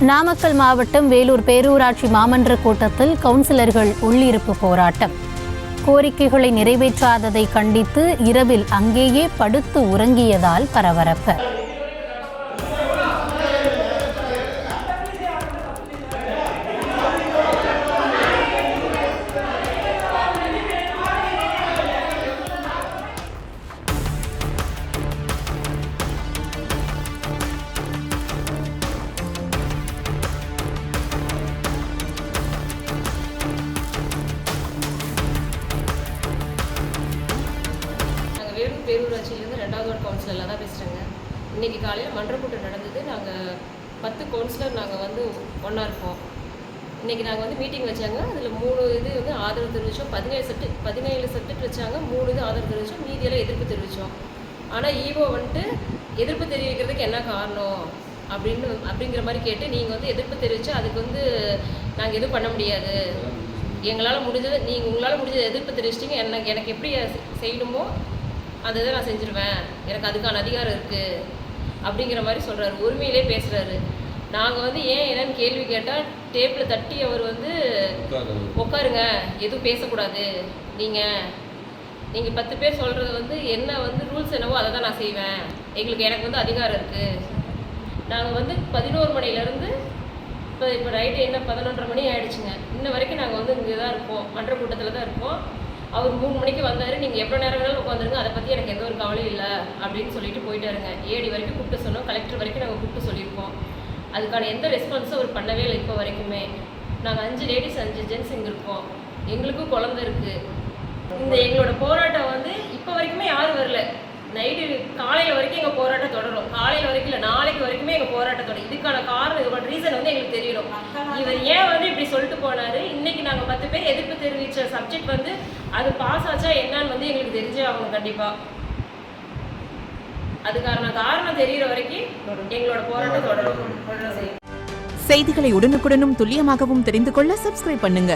நாமக்கல் மாவட்டம் வேலூர் பேரூராட்சி மாமன்ற கூட்டத்தில் கவுன்சிலர்கள் உள்ளிருப்பு போராட்டம். கோரிக்கைகளை நிறைவேற்றாததை கண்டித்து இரவில் அங்கேயே படுத்து உறங்கியதால் பரபரப்பு. வேலூர் பேரூராட்சியிலேருந்து 2வது வார்டு கவுன்சிலரில் தான் பேசுகிறேங்க. இன்றைக்கி காலையில் மன்றக்கூட்டம் நடந்தது. நாங்கள் 10 கவுன்சிலர் நாங்கள் ஒன்றா இருப்போம். இன்றைக்கி நாங்கள் மீட்டிங் வச்சாங்க. அதில் 3 இது ஆதரவு தெரிவித்தோம். 17 சப்ஜெக்ட் வச்சாங்க. 3 இது ஆதரவு தெரிவித்தோம், மீதியெல்லாம் எதிர்ப்பு தெரிவித்தோம். ஆனால் ஈவோ எதிர்ப்பு தெரிவிக்கிறதுக்கு என்ன காரணம் அப்படிங்கிற மாதிரி கேட்டு நீங்கள் எதிர்ப்பு தெரிவித்தா அதுக்கு நாங்கள் எதுவும் பண்ண முடியாது, எங்களால் முடிஞ்சது நீங்கள் உங்களால் முடிஞ்சது எதிர்ப்பு தெரிவிச்சிட்டிங்க, எனக்கு எப்படி செய்யணுமோ அதை தான் நான் செஞ்சுருவேன், எனக்கு அதுக்கான அதிகாரம் இருக்குது அப்படிங்கிற மாதிரி சொல்கிறாரு. உரிமையிலே பேசுகிறாரு. நாங்கள் ஏன் என்னன்னு கேள்வி கேட்டால் டேப்பில் தட்டி அவர் உட்காருங்க, எதுவும் பேசக்கூடாது, நீங்கள் 10 பேர் சொல்கிறது என்ன ரூல்ஸ் என்னவோ அதை தான் நான் செய்வேன், எனக்கு அதிகாரம் இருக்குது. நாங்கள் 11 மணிலேருந்து இப்போ நைட்டு 11:30 மணி ஆகிடுச்சுங்க. இன்ன வரைக்கும் நாங்கள் இங்கே தான் இருப்போம், மன்ற கூட்டத்தில் தான் இருப்போம். அவர் 3 மணிக்கு வந்தார். நீங்கள் எவ்வளோ நேரம் வேணாலும் உட்காந்துருங்க, அதை பற்றி எனக்கு எந்த ஒரு கவலையும் இல்லை அப்படின்னு சொல்லிட்டு போயிட்டாருங்க. ஏடி வரைக்கும் கூப்பிட்டு சொன்னோம், கலெக்டர் வரைக்கும் நாங்கள் கூப்பிட்டு சொல்லியிருக்கோம். அதுக்கான எந்த ரெஸ்பான்ஸும் அவர் பண்ணவே இல்லை இப்போ வரைக்குமே. நாங்கள் 5 லேடிஸ் 5 ஜென்ட்ஸ் இங்கே இருக்கோம். எங்களுக்கும் குழந்தை இருக்குது. எங்களோட போராட்டம் இப்போ வரைக்குமே யாரும் வரல. நைட்டு காலையில் வரைக்கும் எங்கள் போராட்டம் தொடரும். காலையில் வரைக்கும் இல்லை, நாளைக்கு வரைக்குமே எங்கள் போராட்டம் தொடரும். இதுக்கான காரணம், இதோட ரீசன் எங்களுக்கு தெரியணும். இவர் ஏன் இப்படி சொல்லிட்டு போனார். இன்றைக்கி நாங்கள் 10 பேர் எதிர்ப்பு தெரிவித்த சப்ஜெக்ட் அது பாஸ் ஆச்சா என்னன்னு எங்களுக்கு தெரிஞ்சே ஆகணும் கண்டிப்பாக. அதுக்கான காரணம் தெரிகிற வரைக்கும் எங்களோட போராட்டம் தொடரும். செய்திகளை உடனுக்குடனும் துல்லியமாகவும் தெரிந்து கொள்ள சப்ஸ்கிரைப் பண்ணுங்க.